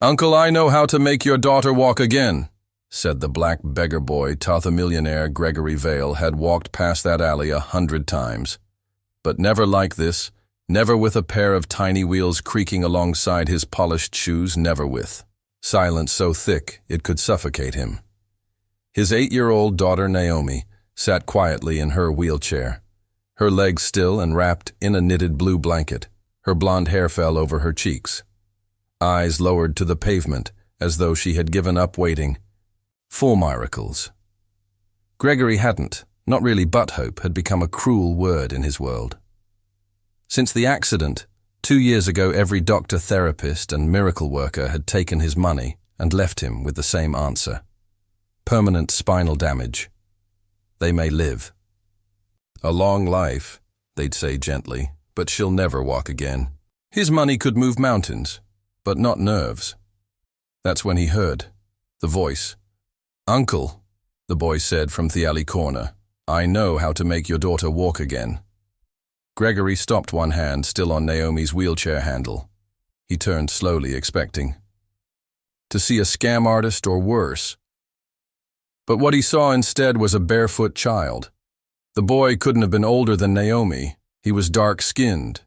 "Uncle, I know how to make your daughter walk again," said the black beggar boy the millionaire Gregory Vale had walked past that alley 100 times. But never like this, never with a pair of tiny wheels creaking alongside his polished shoes, never with silence so thick it could suffocate him. His 8-year-old daughter Naomi sat quietly in her wheelchair, her legs still and wrapped in a knitted blue blanket. Her blonde hair fell over her cheeks, eyes lowered to the pavement as though she had given up waiting for miracles. Gregory hadn't, not really, but hope had become a cruel word in his world. Since the accident, 2 years ago, every doctor, therapist, and miracle worker had taken his money and left him with the same answer: permanent spinal damage. They may live a long life, they'd say gently, but she'll never walk again. His money could move mountains, but not nerves. That's when he heard the voice. "Uncle," the boy said from the alley corner, "I know how to make your daughter walk again." Gregory stopped, one hand still on Naomi's wheelchair handle. He turned slowly, expecting to see a scam artist or worse. But what he saw instead was a barefoot child. The boy couldn't have been older than Naomi. He was dark-skinned,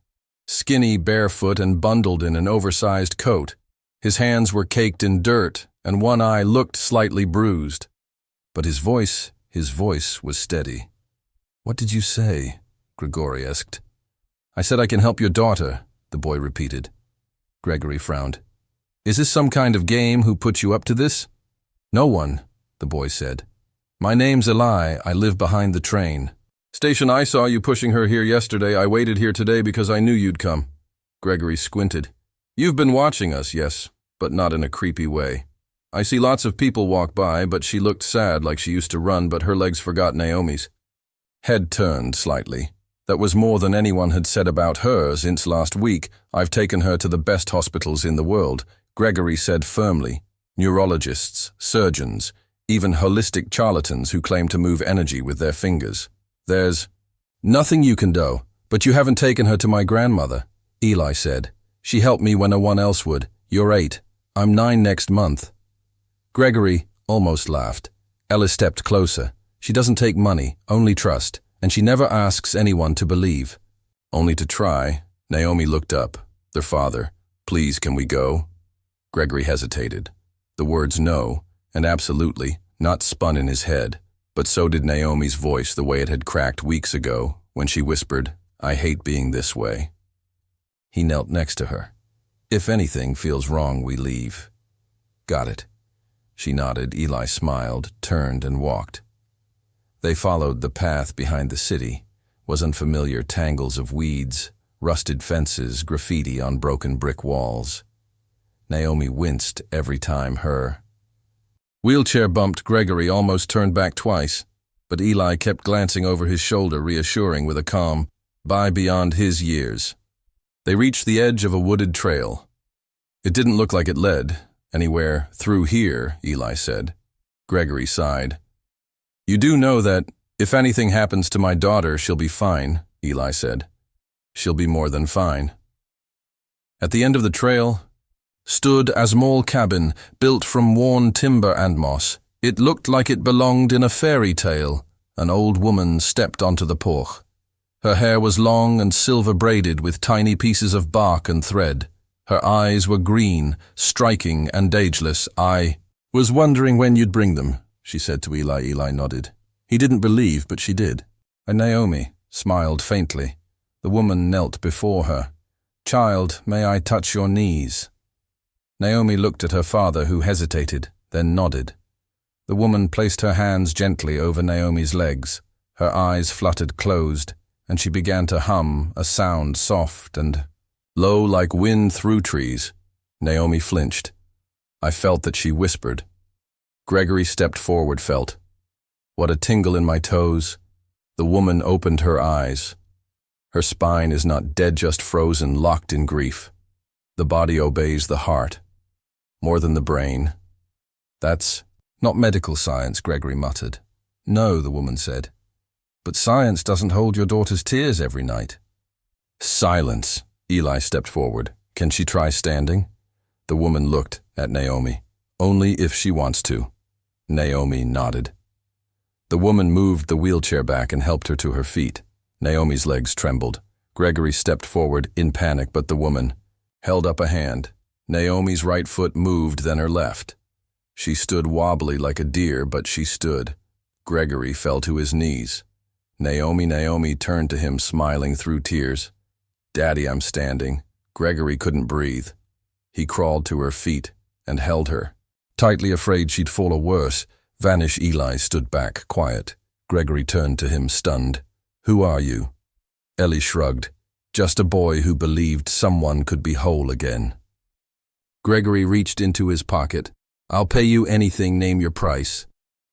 skinny, barefoot, and bundled in an oversized coat. His hands were caked in dirt, and one eye looked slightly bruised. But his voice was steady. "What did you say?" Gregory asked. "I said I can help your daughter," the boy repeated. Gregory frowned. "Is this some kind of game? Who put you up to this?" "No one," the boy said. "My name's Eli. I live behind the train." "Station, I saw you pushing her here yesterday. I waited here today because I knew you'd come." Gregory squinted. "You've been watching us, yes, but not in a creepy way. I see lots of people walk by, but she looked sad, like she used to run, but her legs forgot Naomi's." Head turned slightly. That was more than anyone had said about her since last week. "I've taken her to the best hospitals in the world," Gregory said firmly. "Neurologists, surgeons, even holistic charlatans who claim to move energy with their fingers. There's nothing you can do, but you haven't taken her to my grandmother," Eli said. "She helped me when no one else would. You're 8. I'm 9 next month." Gregory almost laughed. Ella stepped closer. "She doesn't take money, only trust, and she never asks anyone to believe. Only to try." Naomi looked up. Their father. "Please, can we go?" Gregory hesitated. The words no and absolutely not spun in his head, but so did Naomi's voice, the way it had cracked weeks ago when she whispered, "I hate being this way." He knelt next to her. "If anything feels wrong, we leave." "Got it." She nodded. Eli smiled, turned, and walked. They followed the path behind the city, was unfamiliar tangles of weeds, rusted fences, graffiti on broken brick walls. Naomi winced every time her wheelchair bumped. Gregory almost turned back twice, but Eli kept glancing over his shoulder, reassuring with a calm, beyond his years. They reached the edge of a wooded trail. It didn't look like it led anywhere through here, Eli said. Gregory sighed. "You do know that if anything happens to my daughter, she'll be fine," Eli said. "She'll be more than fine." At the end of the trail stood a small cabin built from worn timber and moss. It looked like it belonged in a fairy tale. An old woman stepped onto the porch. Her hair was long and silver-braided with tiny pieces of bark and thread. Her eyes were green, striking and ageless. "I was wondering when you'd bring them," she said to Eli. Eli nodded. He didn't believe, but she did. And Naomi smiled faintly. The woman knelt before her. "Child, may I touch your knees?" Naomi looked at her father, who hesitated, then nodded. The woman placed her hands gently over Naomi's legs. Her eyes fluttered closed, and she began to hum a sound soft and low like wind through trees. Naomi flinched. I felt that she whispered. Gregory stepped forward, felt. What a tingle in my toes. The woman opened her eyes. Her spine is not dead, just frozen, locked in grief. The body obeys the heart, more than the brain. "That's not medical science," Gregory muttered. "No," the woman said. "But science doesn't hold your daughter's tears every night." "Silence." Eli stepped forward. "Can she try standing?" The woman looked, at Naomi. "Only if she wants to." Naomi nodded. The woman moved the wheelchair back and helped her to her feet. Naomi's legs trembled. Gregory stepped forward in panic, but the woman held up a hand. Naomi's right foot moved, then her left. She stood wobbly like a deer, but she stood. Gregory fell to his knees. Naomi turned to him, smiling through tears. "Daddy, I'm standing." Gregory couldn't breathe. He crawled to her feet and held her. Tightly afraid she'd fall worse, Vanish Eli stood back, quiet. Gregory turned to him, stunned. "Who are you?" Ellie shrugged. "Just a boy who believed someone could be whole again." Gregory reached into his pocket. "I'll pay you anything, name your price."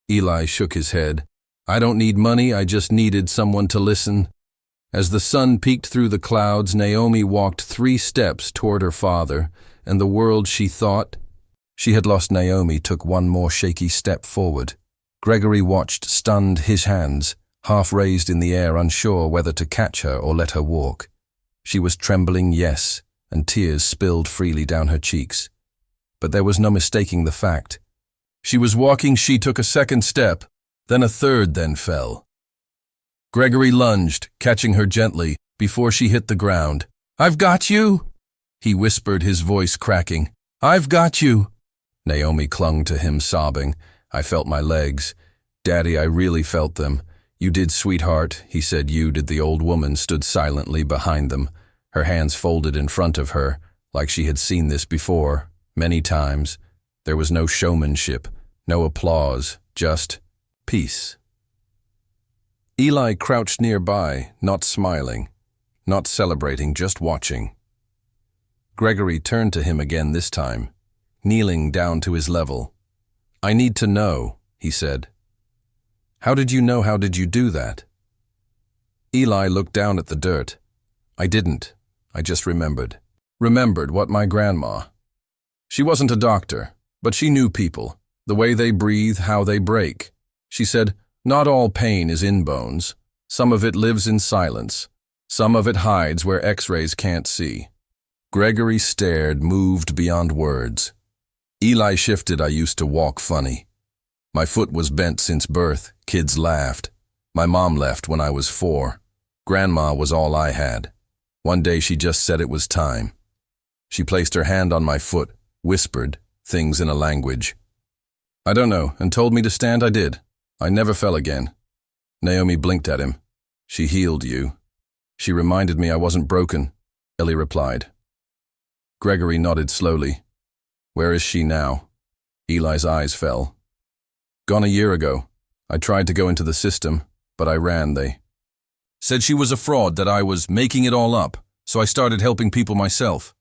Eli shook his head. "I don't need money, I just needed someone to listen." As the sun peeked through the clouds, Naomi walked 3 steps toward her father, and the world she thought she had lost Naomi took one more shaky step forward. Gregory watched, stunned, his hands half raised in the air, unsure whether to catch her or let her walk. She was trembling, yes, and tears spilled freely down her cheeks. But there was no mistaking the fact. She was walking, she took a second step, then a third, then fell. Gregory lunged, catching her gently, before she hit the ground. "I've got you," he whispered, his voice cracking. "I've got you." Naomi clung to him, sobbing. I felt my legs. "Daddy, I really felt them." "You did, sweetheart," he said. "You did." The old woman stood silently behind them, her hands folded in front of her, like she had seen this before, many times. There was no showmanship, no applause, just peace. Eli crouched nearby, not smiling, not celebrating, just watching. Gregory turned to him again this time, kneeling down to his level. "I need to know," he said. "How did you know? How did you do that?" Eli looked down at the dirt. "I didn't. I just remembered. Remembered what my grandma. She wasn't a doctor, but she knew people, the way they breathe, how they break. She said, not all pain is in bones. Some of it lives in silence. Some of it hides where X-rays can't see." Gregory stared, moved beyond words. Eli shifted. "I used to walk funny. My foot was bent since birth. Kids laughed. My mom left when I was 4. Grandma was all I had. One day she just said it was time. She placed her hand on my foot, whispered things in a language. I don't know, and told me to stand. I did. I never fell again." Naomi blinked at him. "She healed you." "She reminded me I wasn't broken," Ellie replied. Gregory nodded slowly. "Where is she now?" Eli's eyes fell. "Gone a year ago. I tried to go into the system, but I ran. They said she was a fraud, that I was making it all up, so I started helping people myself.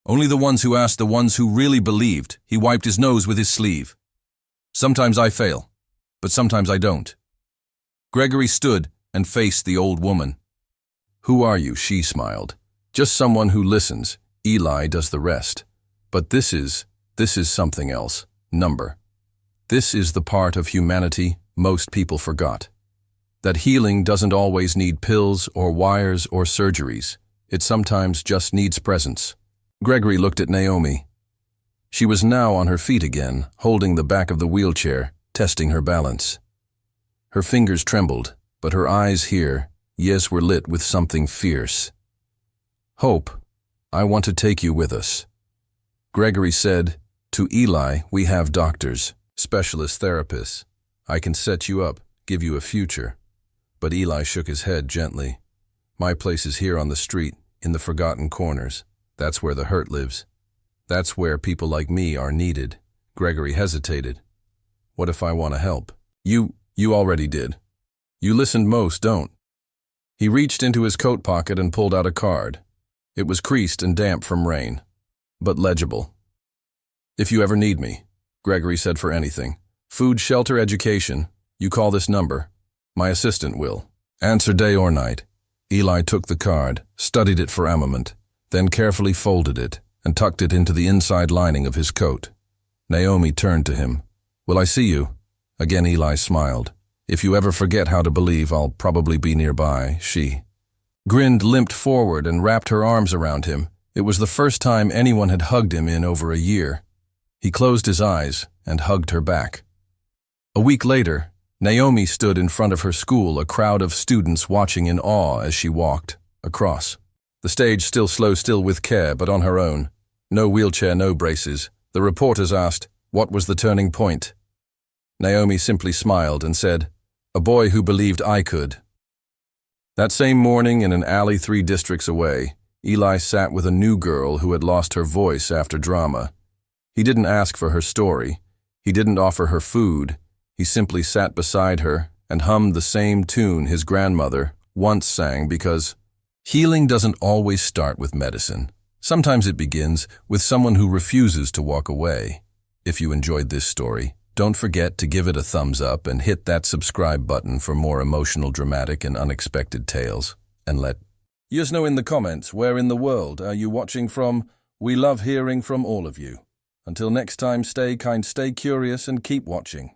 Only the ones who asked, the ones who really believed." He wiped his nose with his sleeve. "Sometimes I fail, but sometimes I don't." Gregory stood and faced the old woman. "Who are you?" She smiled. "Just someone who listens. Eli does the rest. But this is something else. Number. This is the part of humanity most people forgot. That healing doesn't always need pills or wires or surgeries. It sometimes just needs presence." Gregory looked at Naomi. She was now on her feet again, holding the back of the wheelchair, testing her balance. Her fingers trembled, but her eyes here, yes, were lit with something fierce. "Hope, I want to take you with us." Gregory said, "To Eli, we have doctors, specialist therapists. I can set you up, give you a future." But Eli shook his head gently. "My place is here on the street, in the forgotten corners. That's where the hurt lives. That's where people like me are needed." Gregory hesitated. "What if I want to help?" You already did. You listened. Most don't." He reached into his coat pocket and pulled out a card. It was creased and damp from rain, but legible. "If you ever need me," Gregory said, "for anything. Food, shelter, education. You call this number. My assistant will answer day or night." Eli took the card, studied it for a moment, then carefully folded it and tucked it into the inside lining of his coat. Naomi turned to him. "Will I see you?" Again Eli smiled. "If you ever forget how to believe, I'll probably be nearby." She grinned, limped forward, and wrapped her arms around him. It was the first time anyone had hugged him in over a year. He closed his eyes and hugged her back. A week later, Naomi stood in front of her school, a crowd of students watching in awe as she walked across. The stage still with care, but on her own. No wheelchair, no braces. The reporters asked, what was the turning point? Naomi simply smiled and said, a boy who believed I could. That same morning, in an alley 3 districts away, Eli sat with a new girl who had lost her voice after drama. He didn't ask for her story. He didn't offer her food. He simply sat beside her and hummed the same tune his grandmother once sang, because healing doesn't always start with medicine. Sometimes it begins with someone who refuses to walk away. If you enjoyed this story, don't forget to give it a thumbs up and hit that subscribe button for more emotional, dramatic, and unexpected tales. And let us know in the comments where in the world are you watching from. We love hearing from all of you. Until next time, stay kind, stay curious, and keep watching.